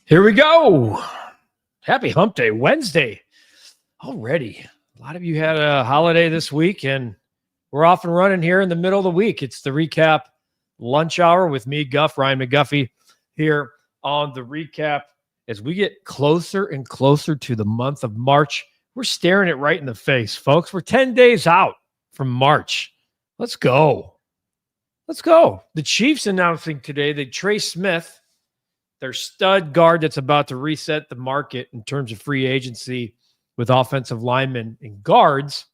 Here we go. Happy Hump Day, Wednesday already. A lot of you had a holiday this week, and we're off and running here in the middle of the week. It's the Recap Lunch Hour with me, Guff, Ryan McGuffey, here on the Recap. As we get closer and closer to the month of March, we're staring it right in the face, folks. We're 10 days out from March. Let's go. Let's go. The Chiefs announcing today that Trey Smith, their stud guard that's about to reset the market in terms of free agency with offensive linemen and guards,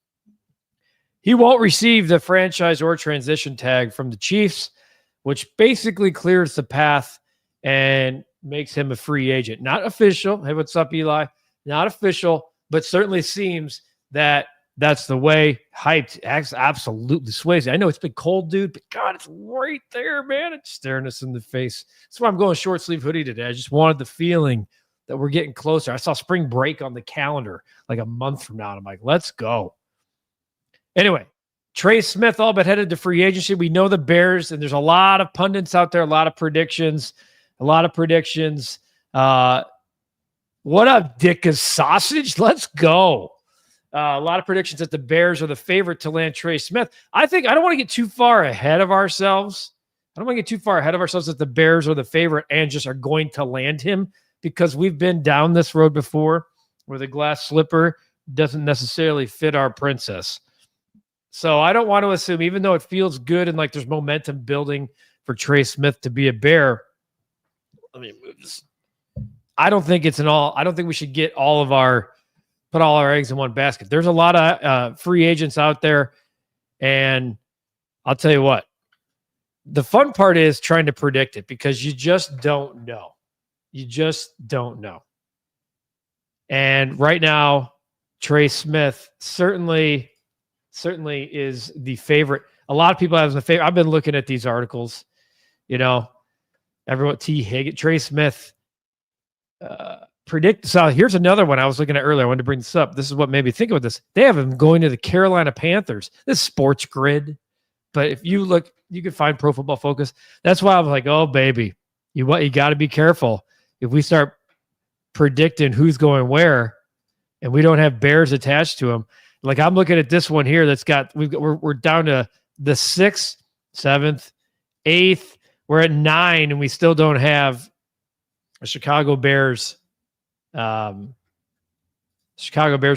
he won't receive the franchise or transition tag from the Chiefs, which basically clears the path and makes him a free agent. Not official. Hey, what's up, Eli? Not official, but certainly seems that that's the way. Hyped. Absolutely sways. I know it's been cold, dude, but God, it's right there, man. It's staring us in the face. That's why I'm going short sleeve hoodie today. I just wanted the feeling that we're getting closer. I saw spring break on the calendar like a month from now, and I'm like, let's go. Anyway, Trey Smith all but headed to free agency. We know the Bears, and there's a lot of pundits out there, a lot of predictions. What up, Dicka's sausage? Let's go. A lot of predictions that the Bears are the favorite to land Trey Smith. I don't want to get too far ahead of ourselves. I don't want to get too far ahead of ourselves that the Bears are the favorite and just are going to land him, because we've been down this road before where the glass slipper doesn't necessarily fit our princess. So I don't want to assume, even though it feels good and like there's momentum building for Trey Smith to be a Bear. Let me move this. I don't think we should put all our eggs in one basket. There's a lot of free agents out there, and I'll tell you what, the fun part is trying to predict it, because you just don't know. And right now, Trey Smith certainly is the favorite. A lot of people have the favorite. I've been looking at these articles, everyone, Trey Smith, predict. So here's another one I was looking at earlier. I wanted to bring this up. This is what made me think about this. They have him going to the Carolina Panthers. This Sports Grid. But if you look, you can find Pro Football Focus. That's why I was like, oh, baby, you got to be careful. If we start predicting who's going where and we don't have Bears attached to them. Like, I'm looking at this one here that's got, we're down to the 6th, 7th, 8th. We're at 9, and we still don't have a Chicago Bears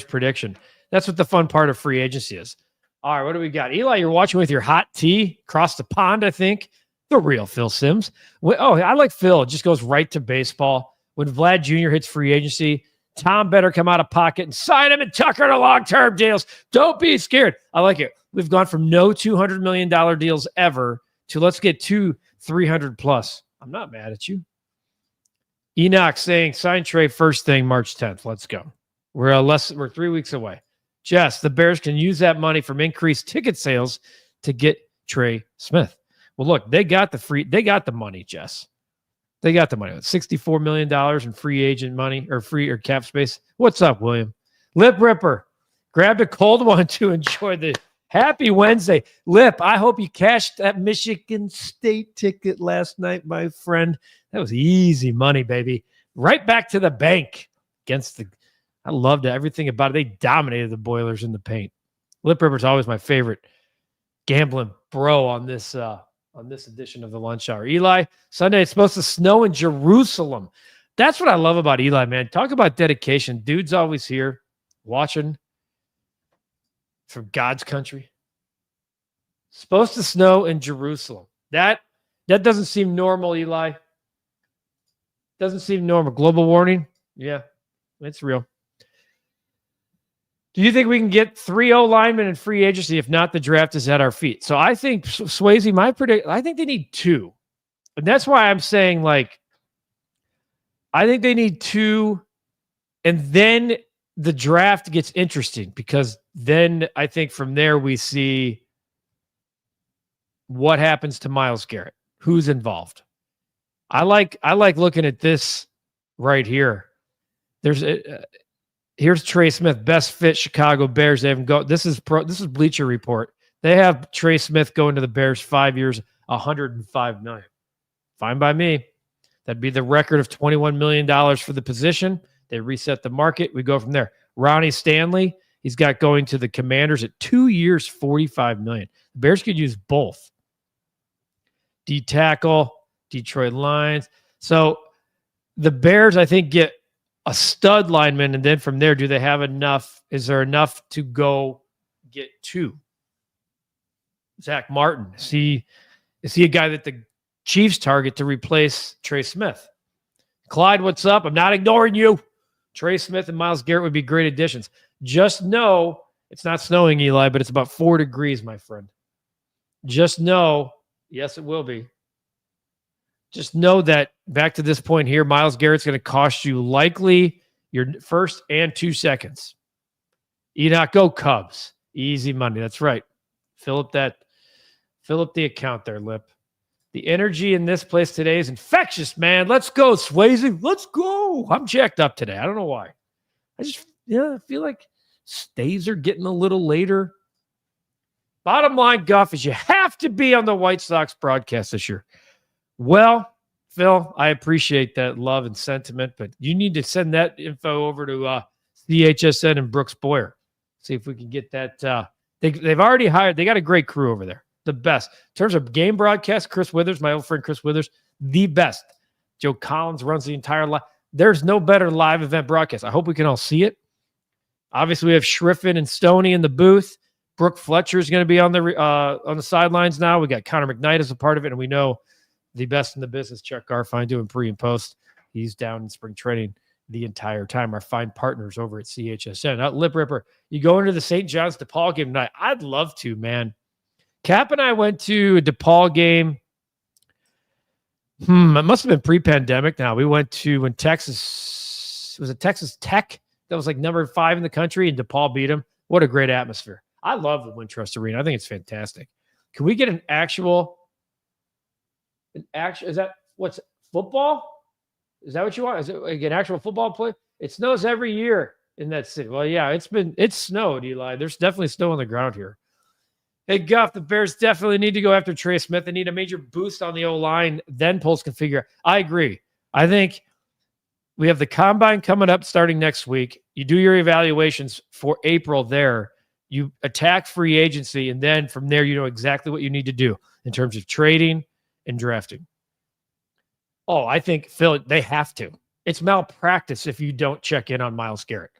prediction. That's what the fun part of free agency is. All right, what do we got? Eli, you're watching with your hot tea across the pond, I think. The real Phil Simms. I like Phil. It just goes right to baseball. When Vlad Jr. hits free agency, Tom better come out of pocket and sign him and Tucker to long-term deals. Don't be scared. I like it. We've gone from no $200 million deals ever to let's get 2 $300 plus. I'm not mad at you. Enoch saying sign Trey first thing March 10th. Let's go. We're 3 weeks away. Jess, the Bears can use that money from increased ticket sales to get Trey Smith. Well, look, they got the money, Jess. They got the money. $64 million in free agent money or cap space. What's up, William? Lip Ripper. Grabbed a cold one to enjoy the happy Wednesday. Lip, I hope you cashed that Michigan State ticket last night, my friend. That was easy money, baby. Right back to the bank against I loved everything about it. They dominated the Boilers in the paint. Lip Ripper's always my favorite gambling bro on this edition of the Lunch Hour. Eli, Sunday, it's supposed to snow in Jerusalem. That's what I love about Eli, man. Talk about dedication. Dude's always here watching from God's country. Supposed to snow in Jerusalem. That doesn't seem normal, Eli. Doesn't seem normal. Global warming? Yeah, it's real. Do you think we can get 3 linemen in free agency? If not, the draft is at our feet. So I think, Swayze, I think they need 2. And that's why I'm saying, like, I think they need 2. And then the draft gets interesting, because then I think from there we see what happens to Myles Garrett, who's involved. I like looking at this right here. Here's Trey Smith, best fit Chicago Bears. They haven't go. This is Bleacher Report. They have Trey Smith going to the Bears 5 years, $105 million. Fine by me. That'd be the record of $21 million for the position. They reset the market. We go from there. Ronnie Stanley, he's got going to the Commanders at 2 years, $45 million. The Bears could use both. D tackle, Detroit Lions. So the Bears, I think, get a stud lineman, and then from there, do they have enough? Is there enough to go get two? Zach Martin, is he a guy that the Chiefs target to replace Trey Smith? Clyde, what's up? I'm not ignoring you. Trey Smith and Myles Garrett would be great additions. Just know it's not snowing, Eli, but it's about 4 degrees, my friend. Just know, yes, it will be. Just know that back to this point here, Myles Garrett's going to cost you likely your first and 2 seconds. Enoch, go Cubs. Easy money. That's right. Fill up the account there, Lip. The energy in this place today is infectious, man. Let's go, Swayze. Let's go. I'm jacked up today. I don't know why. I feel like stays are getting a little later. Bottom line, Guff, is you have to be on the White Sox broadcast this year. Well, Phil, I appreciate that love and sentiment, but you need to send that info over to CHSN and Brooks Boyer. See if we can get that. They've already hired. They got a great crew over there. The best. In terms of game broadcast, Chris Withers, my old friend Chris Withers, the best. Joe Collins runs the entire live. There's no better live event broadcast. I hope we can all see it. Obviously, we have Schriffen and Stoney in the booth. Brooke Fletcher is going to be on the sidelines now. We got Connor McKnight as a part of it, and we know the best in the business, Chuck Garfine, doing pre and post. He's down in spring training the entire time. Our fine partners over at CHSN. Lip Ripper, you go into the St. John's DePaul game tonight? I'd love to, man. Cap and I went to a DePaul game. It must have been pre-pandemic now. We went to when Texas, was it Texas Tech? That was like number 5 in the country, and DePaul beat them. What a great atmosphere. I love the Wintrust Arena. I think it's fantastic. Can we get is that what's football? Is that what you want? Is it like an actual football play? It snows every year in that city. Well, yeah, it's snowed, Eli. There's definitely snow on the ground here. Hey, Guff, the Bears definitely need to go after Trey Smith. They need a major boost on the O-line, then Poles can figure. I agree. I think we have the combine coming up starting next week. You do your evaluations for April there. You attack free agency, and then from there, you know exactly what you need to do in terms of trading and drafting. Oh, I think, Phil, they have to. It's malpractice if you don't check in on Myles Garrett.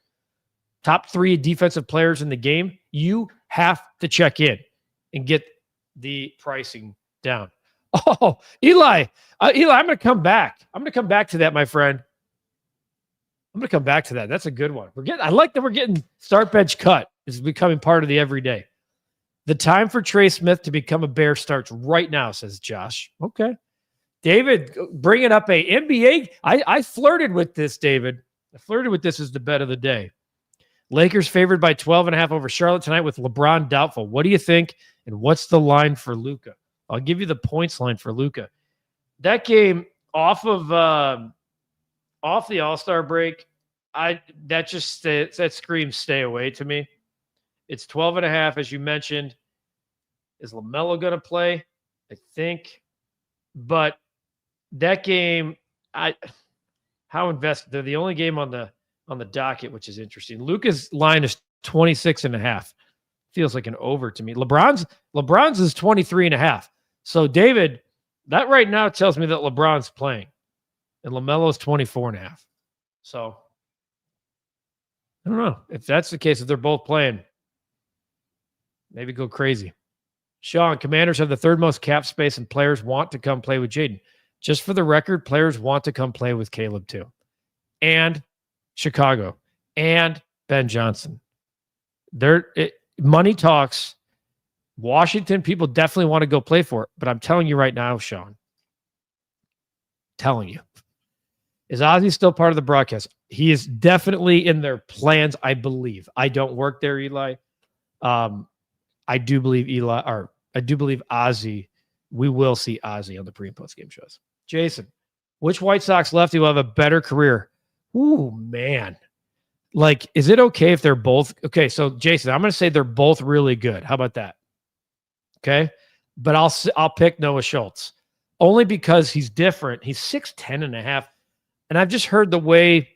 Top 3 defensive players in the game, you have to check in and get the pricing down. Oh, Eli, I'm going to come back. I'm going to come back to that, my friend. I'm going to come back to that. That's a good one. I like that we're getting start bench cut. It's becoming part of the everyday. The time for Trey Smith to become a Bear starts right now, says Josh. Okay. David, bringing up a NBA. I flirted with this, David. I flirted with this as the bet of the day. Lakers favored by 12.5 over Charlotte tonight with LeBron doubtful. What do you think? And what's the line for Luka? I'll give you the points line for Luka. That game off the All-Star break, that screams stay away to me. It's 12.5, as you mentioned. Is LaMelo going to play? I think. But that game, how invested? They're the only game on the docket, which is interesting. Luka's line is 26.5. Feels like an over to me. LeBron's is 23.5. So, David, that right now tells me that LeBron's playing. And LaMelo's 24.5. So, I don't know. If that's the case, if they're both playing, maybe go crazy. Sean, Commanders have the 3rd most cap space, and players want to come play with Jaden. Just for the record, players want to come play with Caleb too. And Chicago. And Ben Johnson. Money talks. Washington, people definitely want to go play for it. But I'm telling you right now, Sean, telling you, is Ozzy still part of the broadcast? He is definitely in their plans, I believe. I don't work there, Eli. I do believe Ozzy. We will see Ozzy on the pre and post game shows. Jason, which White Sox lefty will have a better career? Ooh, man. Like, is it okay if they're both? Okay, so Jason, I'm going to say they're both really good. How about that? Okay, but I'll pick Noah Schultz only because he's different. He's 6'10 and a half. And I've just heard the way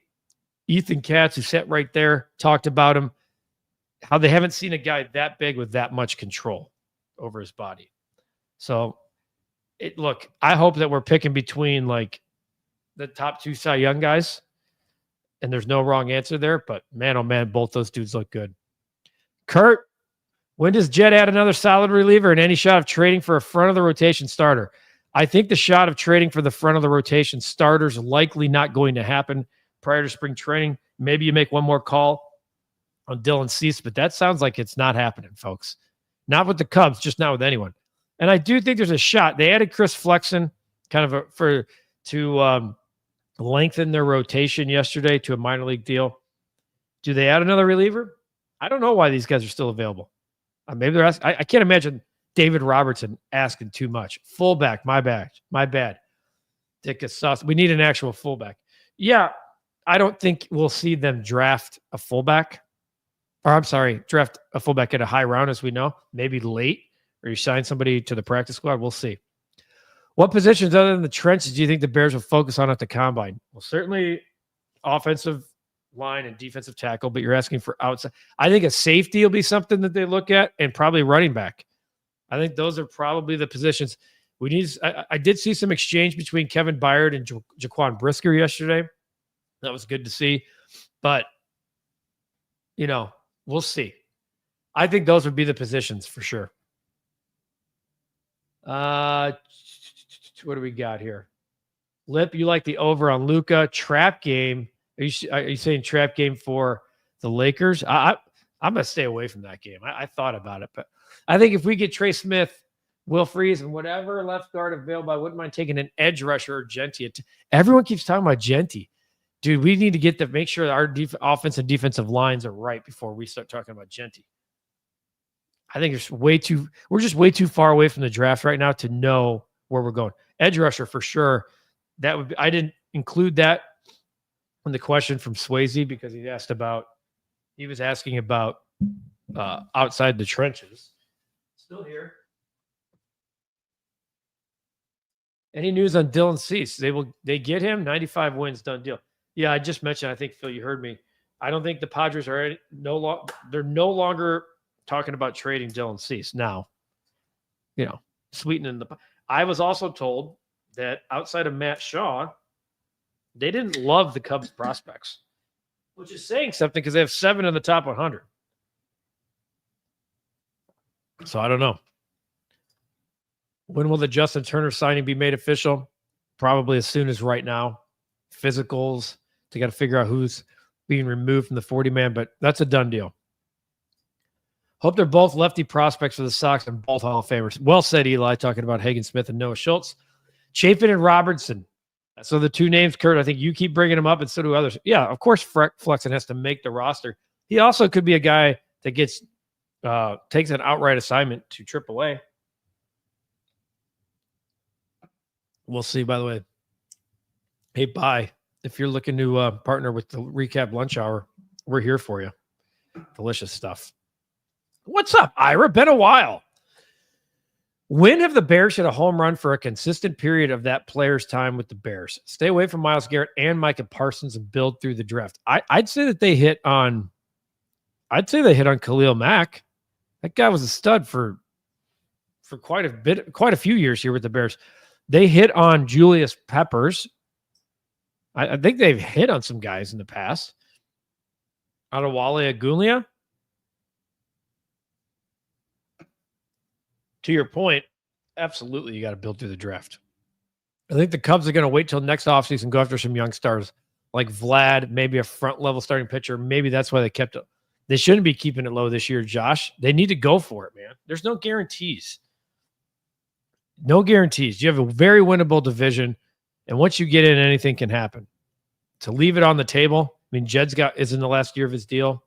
Ethan Katz, who sat right there, talked about him, how they haven't seen a guy that big with that much control over his body. So, look, I hope that we're picking between like the top 2 Cy Young guys, and there's no wrong answer there. But man, oh man, both those dudes look good. Kurt, when does Jed add another solid reliever and any shot of trading for a front of the rotation starter? I think the shot of trading for the front of the rotation starter is likely not going to happen prior to spring training. Maybe you make one more call on Dylan Cease, but that sounds like it's not happening, folks. Not with the Cubs, just not with anyone. And I do think there's a shot. They added Chris Flexen kind of to lengthen their rotation yesterday to a minor league deal. Do they add another reliever? I don't know why these guys are still available. Maybe they're asking. I can't imagine David Robertson asking too much. Fullback, my bad. Dick is sus. We need an actual fullback. Yeah, I don't think we'll see them draft a fullback. Or I'm sorry, draft a fullback at a high round, as we know. Maybe late, or you sign somebody to the practice squad. We'll see. What positions other than the trenches do you think the Bears will focus on at the combine? Well, certainly offensive line and defensive tackle, but you're asking for outside. I think a safety will be something that they look at, and probably running back. I think those are probably the positions we need. I did see some exchange between Kevin Byard and Jaquan Brisker yesterday. That was good to see, but we'll see. I think those would be the positions for sure. What do we got here? Lip, you like the over on Luka trap game? Are you saying trap game for the Lakers? I'm gonna stay away from that game. I thought about it, but I think if we get Trey Smith, Will Freeze, and whatever left guard available, I wouldn't mind taking an edge rusher or Genty. Everyone keeps talking about Genty. Dude, we need to make sure that our offense and defensive lines are right before we start talking about Genty. I think we're just way too far away from the draft right now to know where we're going. Edge rusher for sure. I didn't include that in the question from Swayze because he was asking about outside the trenches. Still here. Any news on Dylan Cease? They get him 95 wins, done deal. Yeah, I just mentioned. I think Phil, you heard me. I don't think the Padres are they're no longer talking about trading Dylan Cease now. Sweetening the. I was also told that outside of Matt Shaw, they didn't love the Cubs prospects, which is saying something because they have 7 in the top 100. So I don't know. When will the Justin Turner signing be made official? Probably as soon as right now. Physicals. They got to figure out who's being removed from the 40-man, but that's a done deal. Hope they're both lefty prospects for the Sox and both Hall of Famers. Well said, Eli, talking about Hagen Smith and Noah Schultz. Chafin and Robertson. So the 2 names, Kurt, I think you keep bringing them up, and so do others. Yeah, of course, Flexen has to make the roster. He also could be a guy that takes an outright assignment to AAA. We'll see, by the way. Hey, bye. If you're looking to partner with the REKAP Lunch Hour, we're here for you. Delicious stuff. What's up, Ira? Been a while. When have the Bears hit a home run for a consistent period of that player's time with the Bears? Stay away from Myles Garrett and Micah Parsons and build through the draft. I'd say that they hit on Khalil Mack. That guy was a stud for quite a few years here with the Bears. They hit on Julius Peppers. I think they've hit on some guys in the past. Adewale Agulia. To your point, absolutely, you got to build through the draft. I think the Cubs are going to wait till next offseason and go after some young stars like Vlad, maybe a front-level starting pitcher. Maybe that's why they kept it. They shouldn't be keeping it low this year, Josh. They need to go for it, man. There's no guarantees. No guarantees. You have a very winnable division, and once you get in, anything can happen. To leave it on the table, I mean, Jed's is in the last year of his deal.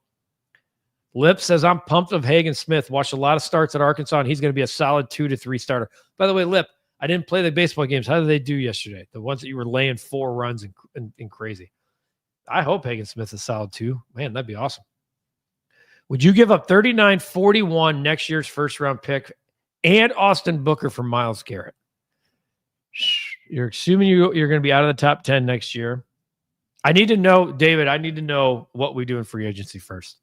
Lip says, I'm pumped of Hagen Smith. Watched a lot of starts at Arkansas, and he's going to be a solid 2 to 3 starter. By the way, Lip, I didn't play the baseball games. How did they do yesterday? The ones that you were laying 4 runs and crazy. I hope Hagen Smith is solid 2. Man, that'd be awesome. Would you give up 39-41 next year's first-round pick and Austin Booker for Myles Garrett? You're assuming you're going to be out of the top 10 next year. I need to know, David, I need to know what we do in free agency first.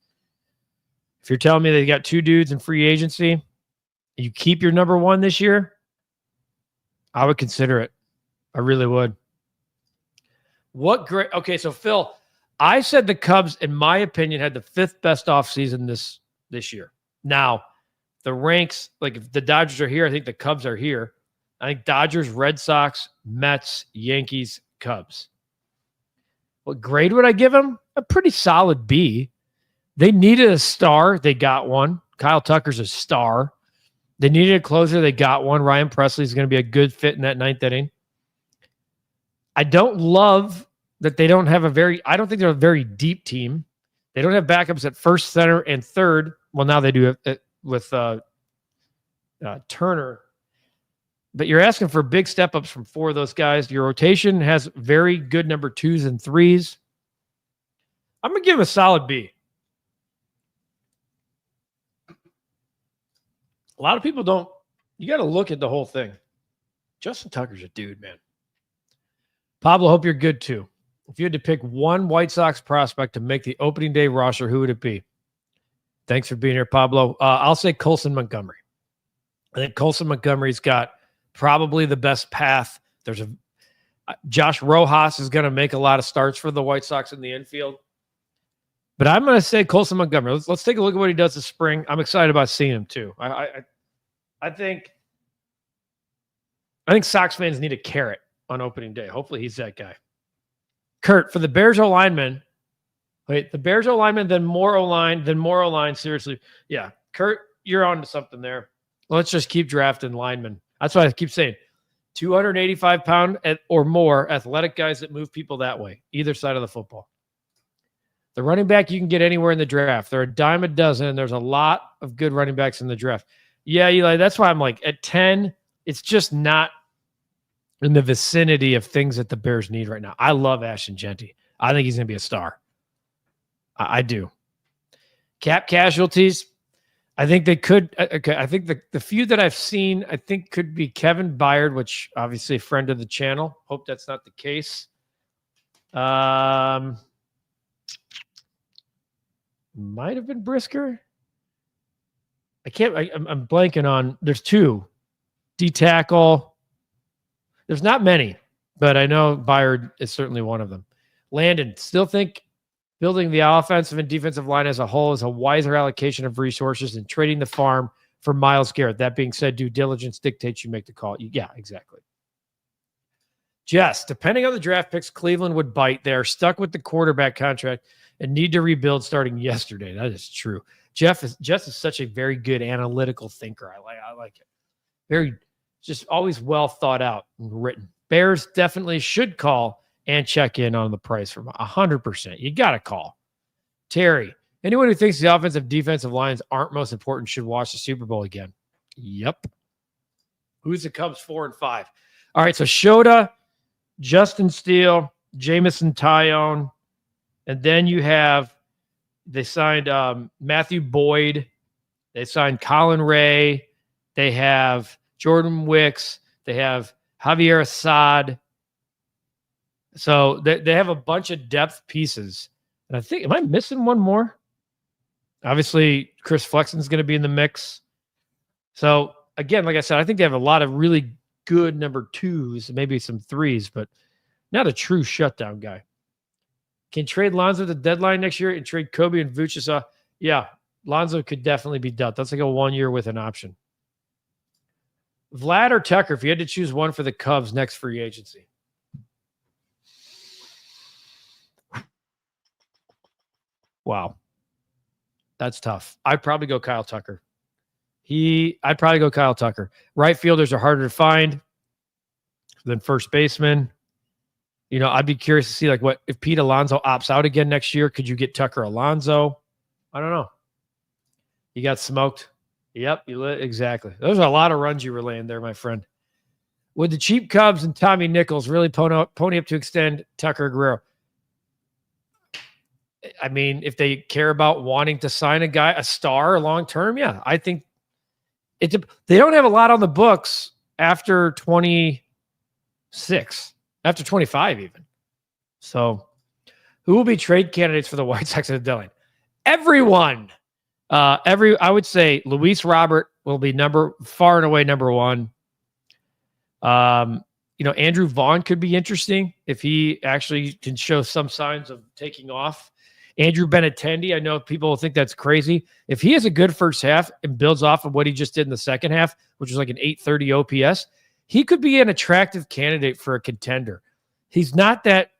If you're telling me they got 2 dudes in free agency, you keep your number 1 this year, I would consider it. I really would. What great. Okay, so Phil, I said the Cubs, in my opinion, had the 5th best offseason this year. Now, the ranks, like if the Dodgers are here, I think the Cubs are here. I think Dodgers, Red Sox, Mets, Yankees, Cubs. What grade would I give them? A pretty solid B. They needed a star. They got one. Kyle Tucker's a star. They needed a closer. They got one. Ryan Presley is going to be a good fit in that 9th inning. I don't love that they don't have I don't think they're a very deep team. They don't have backups at first, center, and third. Well, now they do it with Turner. But you're asking for big step-ups from 4 of those guys. Your rotation has very good number 2s and 3s. I'm going to give him a solid B. A lot of people don't. You got to look at the whole thing. Justin Tucker's a dude, man. Pablo, hope you're good too. If you had to pick one White Sox prospect to make the opening day roster, who would it be? Thanks for being here, Pablo. I'll say Colson Montgomery. I think Colson Montgomery's got probably the best path. There's Josh Rojas is going to make a lot of starts for the White Sox in the infield. But I'm going to say Colson Montgomery. Let's take a look at what he does this spring. I'm excited about seeing him too. I think Sox fans need a carrot on opening day. Hopefully he's that guy. Kurt, for the Bears O-lineman, the Bears O-lineman, then more O-line, seriously. Yeah, Kurt, you're on to something there. Let's just keep drafting linemen. That's why I keep saying 285-pound or more athletic guys that move people that way, either side of the football. The running back you can get anywhere in the draft. They're a dime a dozen, and there's a lot of good running backs in the draft. Yeah, Eli, that's why I'm like, at 10, it's just not in the vicinity of things that the Bears need right now. I love Ashton Genty. I think he's going to be a star. I do. Cap casualties, I think they could. Okay, I think the few that I've seen, I think could be Kevin Byard, which obviously a friend of the channel. Hope that's not the case. Might have been Brisker. I'm blanking on. There's 2. D-tackle. There's not many, but I know Byard is certainly one of them. Landon, still think building the offensive and defensive line as a whole is a wiser allocation of resources than trading the farm for Myles Garrett. That being said, due diligence dictates you make the call. Yeah, exactly. Jess, depending on the draft picks, Cleveland would bite. They are stuck with the quarterback contract and need to rebuild starting yesterday. That is true. Jess is such a very good analytical thinker. I like it. Very, just always well thought out and written. Bears definitely should call and check in on the price from 100%. You got to call. Terry, anyone who thinks the offensive defensive lines aren't most important should watch the Super Bowl again. Yep. Who's the Cubs 4 and 5? All right, so Shota, Justin Steele, Jamison Tyone, and then they signed Matthew Boyd. They signed Colin Ray. They have Jordan Wicks. They have Javier Assad. So they have a bunch of depth pieces. And I think, am I missing one more? Obviously, Chris Flexen's going to be in the mix. So, again, like I said, I think they have a lot of really good number 2s, maybe some 3s, but not a true shutdown guy. Can trade Lonzo at the deadline next year and trade Kobe and Vucevic? Yeah, Lonzo could definitely be dealt. That's like a 1 year with an option. Vlad or Tucker, if you had to choose one for the Cubs next free agency. Wow. That's tough. I'd probably go Kyle Tucker. Right fielders are harder to find than first baseman. You know, I'd be curious to see, like, what if Pete Alonso opts out again next year? Could you get Tucker Alonso? I don't know. You got smoked. Yep, exactly. Those are a lot of runs you were laying there, my friend. Would the cheap Cubs and Tommy Nichols really pony up to extend Tucker Guerrero? I mean, if they care about wanting to sign a star long term, yeah, I think they don't have a lot on the books after 20. 6 after 25 even. So who will be trade candidates for the White Sox at the deadline? Everyone. I would say Luis Robert will be far and away number one. Andrew Vaughn could be interesting if he actually can show some signs of taking off. Andrew Benintendi, I know people think that's crazy. If he has a good first half and builds off of what he just did in the second half, which was like an 830 OPS, he could be an attractive candidate for a contender. He's not that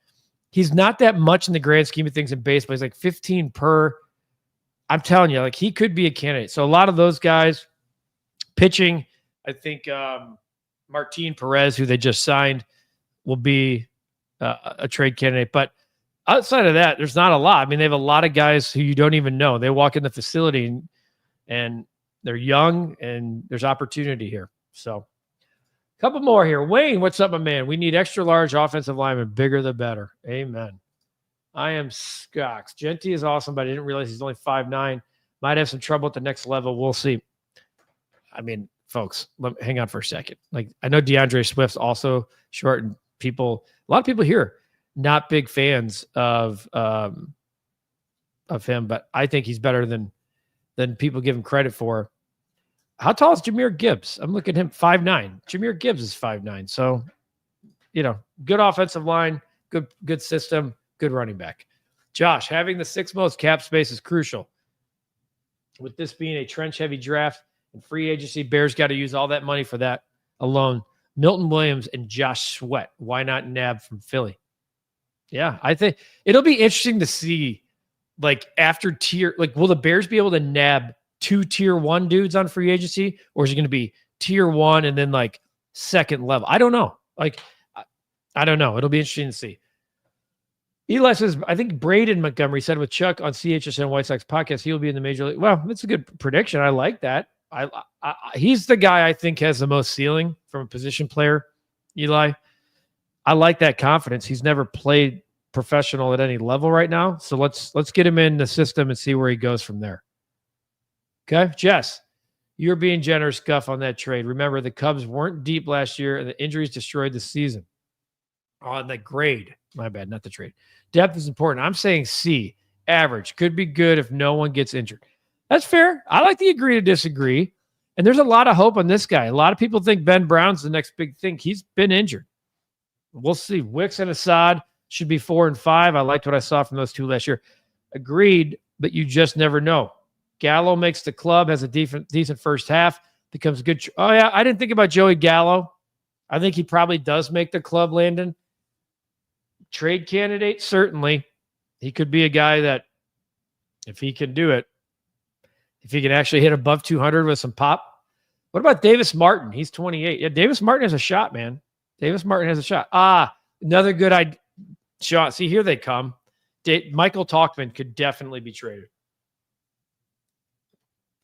much in the grand scheme of things in baseball. He's like 15 per. I'm telling you, like he could be a candidate. So a lot of those guys pitching, I think Martin Perez, who they just signed, will be a trade candidate. But outside of that, there's not a lot. I mean, they have a lot of guys who you don't even know. They walk in the facility and they're young and there's opportunity here. So a couple more here. Wayne, what's up, my man? We need extra large offensive linemen. Bigger the better. Amen. I am Scox. Genty is awesome, but I didn't realize he's only 5'9". Might have some trouble at the next level. We'll see. I mean, folks, hang on for a second. Like, I know DeAndre Swift's also short, and a lot of people here, not big fans of him, but I think he's better than people give him credit for. How tall is Jahmyr Gibbs? I'm looking at him, 5'9". Jahmyr Gibbs is 5'9". So, good offensive line, good system, good running back. Josh, having the 6th most cap space is crucial. With this being a trench-heavy draft and free agency, Bears got to use all that money for that alone. Milton Williams and Josh Sweat. Why not nab from Philly? Yeah, I think it'll be interesting to see, like, after tier, like, will the Bears be able to nab 2 tier 1 dudes on free agency, or is it going to be tier 1 and then like second level? I don't know. Like, I don't know. It'll be interesting to see. Eli says, I think Braden Montgomery said with Chuck on CHSN White Sox podcast, he'll be in the major league. Well, that's a good prediction. I like that. He's the guy I think has the most ceiling from a position player, Eli. I like that confidence. He's never played professional at any level right now. So let's get him in the system and see where he goes from there. Okay, Jess, you're being generous, Guff, on that trade. Remember, the Cubs weren't deep last year, and the injuries destroyed the season. On the grade, my bad, not the trade. Depth is important. I'm saying C, average. Could be good if no one gets injured. That's fair. I like to agree to disagree. And there's a lot of hope on this guy. A lot of people think Ben Brown's the next big thing. He's been injured. We'll see. Wicks and Assad should be 4 and 5. I liked what I saw from those two last year. Agreed, but you just never know. Gallo makes the club, has a decent first half, becomes a good. Oh, yeah, I didn't think about Joey Gallo. I think he probably does make the club, Landon. Trade candidate, certainly. He could be a guy that, if he can do it, if he can actually hit above 200 with some pop. What about Davis Martin? He's 28. Yeah, Davis Martin has a shot, man. Davis Martin has a shot. Another good shot. See, here they come. Michael Talkman could definitely be traded.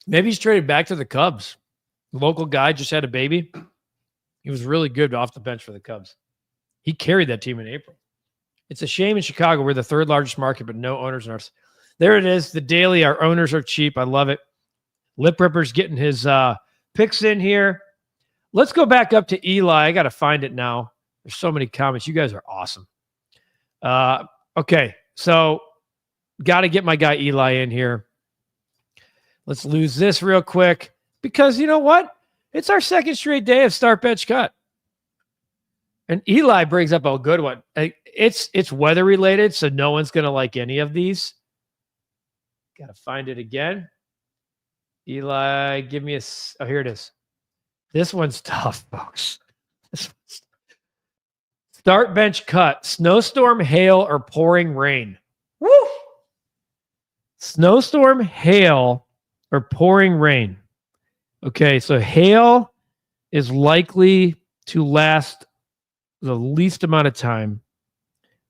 Maybe he's traded back to the Cubs. Local guy, just had a baby. He was really good off the bench for the Cubs. He carried that team in April. It's a shame in Chicago. We're the 3rd largest market, but no owners in ours. There it is. The Daily. Our owners are cheap. I love it. Lip Ripper's getting his picks in here. Let's go back up to Eli. I got to find it now. There's so many comments. You guys are awesome. Okay, so got to get my guy Eli in here. Let's lose this real quick because you know what? It's our 2nd straight day of start, bench, cut. And Eli brings up a good one. It's weather related, so no one's going to like any of these. Got to find it again. Eli, give me oh, here it is. This one's tough, folks. Start, bench, cut. Snowstorm, hail, or pouring rain. Woo! Snowstorm, hail, or pouring rain. Okay, so hail is likely to last the least amount of time,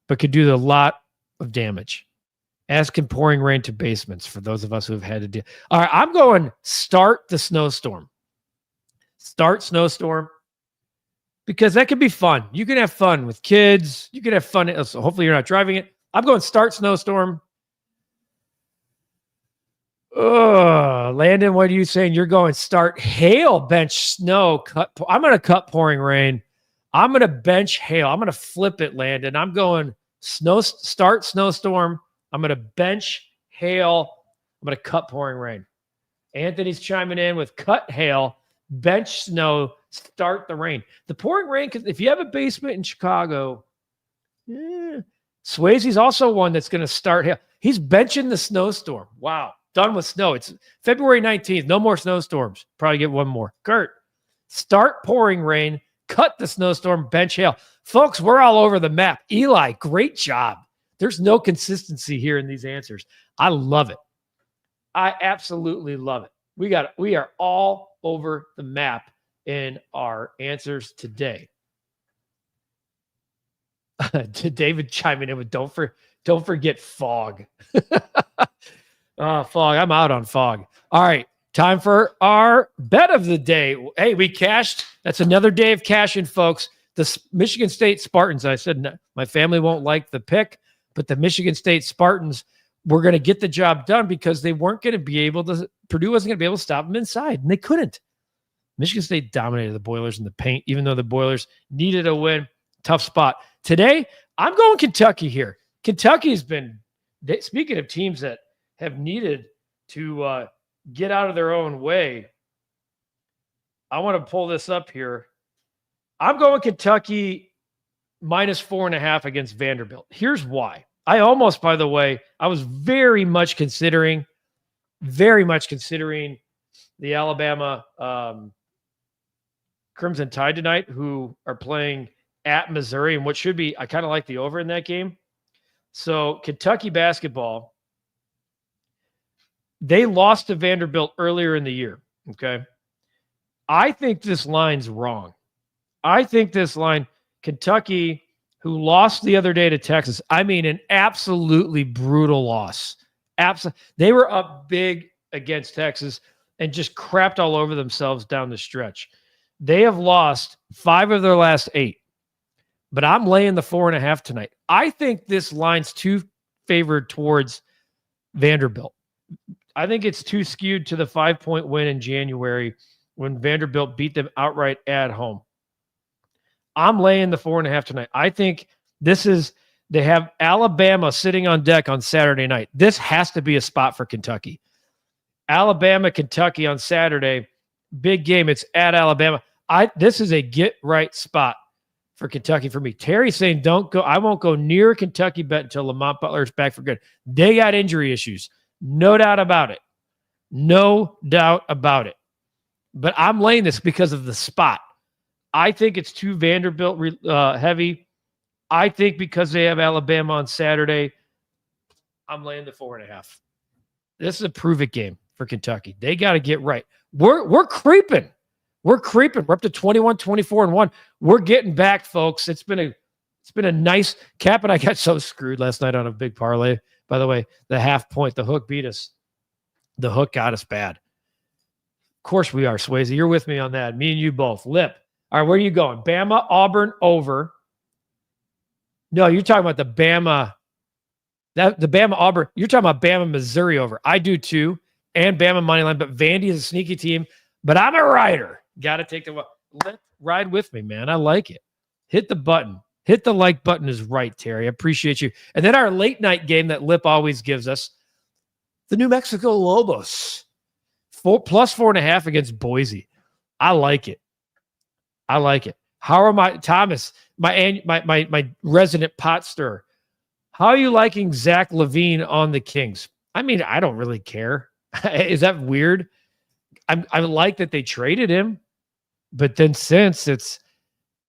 but could do a lot of damage. As can pouring rain to basements for those of us who have had to deal. All right, I'm going start the snowstorm. Start snowstorm because that could be fun. You can have fun with kids. You can have fun. So hopefully you're not driving it. I'm going start snowstorm. Landon, what are you saying? You're going start hail, bench, snow, cut. I'm going to cut pouring rain. I'm going to bench hail. I'm going to flip it, Landon. I'm going start snowstorm. I'm going to bench hail. I'm going to cut pouring rain. Anthony's chiming in with cut hail, bench snow, start the rain. The pouring rain, because if you have a basement in Chicago, Swayze's also one that's going to start hail. He's benching the snowstorm. Wow. Done with snow. It's February 19th. No more snowstorms. Probably get one more. Kurt, start pouring rain, cut the snowstorm, bench hail. Folks, we're all over the map. Eli, great job. There's no consistency here in these answers. I love it. I absolutely love it. We are all over the map in our answers today. David chiming in with don't forget fog. Fog. I'm out on fog. All right. Time for our bet of the day. Hey, we cashed. That's another day of cashing, folks. The Michigan State Spartans. I said, no, my family won't like the pick, but the Michigan State Spartans were going to get the job done because they weren't going to be able to, Purdue wasn't going to be able to stop them inside, and they couldn't. Michigan State dominated the Boilers in the paint, even though the Boilers needed a win. Tough spot. Today, I'm going Kentucky here. Kentucky's been, speaking of teams that have needed to get out of their own way, I want to pull this up here. I'm going Kentucky -4.5 against Vanderbilt. Here's why. I almost, by the way, I was very much considering the Alabama Crimson Tide tonight, who are playing at Missouri, and what should be, I kind of like the over in that game. So Kentucky basketball, they lost to Vanderbilt earlier in the year. Okay. I think this line's wrong. I think this line, Kentucky, who lost the other day to Texas, I mean, an absolutely brutal loss. They were up big against Texas and just crapped all over themselves down the stretch. They have lost 5 of their last 8, but I'm laying the 4.5 tonight. I think this line's too favored towards Vanderbilt. I think it's too skewed to the 5-point win in January when Vanderbilt beat them outright at home. I'm laying the 4.5 tonight. I think they have Alabama sitting on deck on Saturday night. This has to be a spot for Kentucky. Alabama, Kentucky on Saturday, big game. It's at Alabama. This is a get right spot for Kentucky for me. Terry's saying don't go. I won't go near Kentucky Bet until Lamont Butler's back for good. They got injury issues. No doubt about it. No doubt about it. But I'm laying this because of the spot. I think it's too Vanderbilt heavy. I think because they have Alabama on Saturday, I'm laying the 4.5. This is a prove-it game for Kentucky. They got to get right. We're creeping. We're creeping. We're up to 21, 24, and 1. We're getting back, folks. It's been a nice Cap, and I got so screwed last night on a big parlay. By the way, the half point, the hook beat us. The hook got us bad. Of course we are, Swayze. You're with me on that. Me and you both. Lip. All right, where are you going? Bama, Auburn, over. No, you're talking about the Bama. The Bama, Auburn. You're talking about Bama, Missouri, over. I do too. And Bama money line, but Vandy is a sneaky team. But I'm a rider. Got to take the ride with me, man. I like it. Hit the button. Hit the like button is right, Terry. I appreciate you. And then our late night game that Lip always gives us, the New Mexico Lobos. +4.5 against Boise. I like it. I like it. How am I, Thomas, my resident pot stirrer? How are you liking Zach LaVine on the Kings? I mean, I don't really care. Is that weird? I like that they traded him, but then since it's,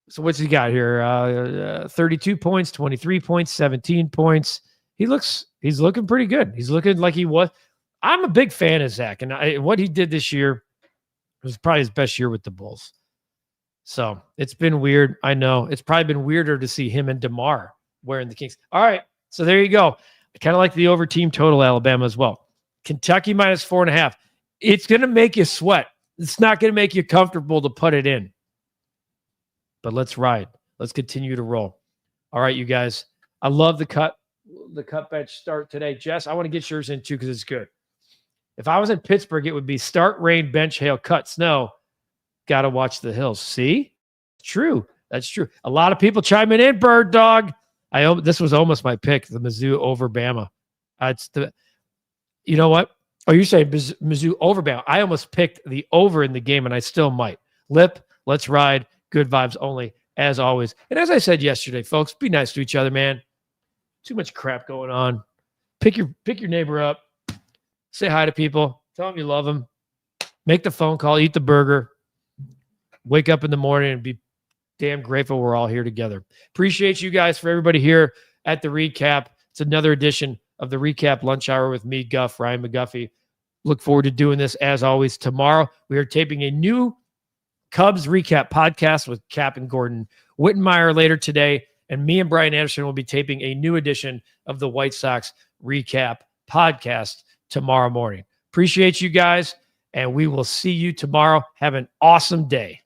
so what's he got here? 32 points, 23 points, 17 points. He's looking pretty good. He's looking like he was. I'm a big fan of Zach, and what he did this year was probably his best year with the Bulls. So it's been weird. I know it's probably been weirder to see him and DeMar wearing the Kings. All right. So there you go. I kind of like the over team total Alabama as well. Kentucky -4.5. It's going to make you sweat. It's not going to make you comfortable to put it in. But let's ride. Let's continue to roll. All right, you guys. I love the cut bench start today. Jess, I want to get yours in too because it's good. If I was in Pittsburgh, it would be start, rain, bench, hail, cut, snow. Got to watch the hills. See? True. That's true. A lot of people chiming in, Bird Dog. This was almost my pick, the Mizzou over Bama. You know what? Oh, you're saying Mizzou over Bama. I almost picked the over in the game, and I still might. Lip, let's ride. Good vibes only, as always. And as I said yesterday, folks, be nice to each other, man. Too much crap going on. Pick your neighbor up. Say hi to people. Tell them you love them. Make the phone call. Eat the burger. Wake up in the morning and be damn grateful we're all here together. Appreciate you guys for everybody here at the recap. It's another edition of the REKAP Lunch Hour with me, Guff, Ryan McGuffey. Look forward to doing this as always tomorrow. We are taping a new Cubs recap podcast with Cap and Gordon Wittenmeyer later today. And me and Brian Anderson will be taping a new edition of the White Sox recap podcast tomorrow morning. Appreciate you guys, and we will see you tomorrow. Have an awesome day.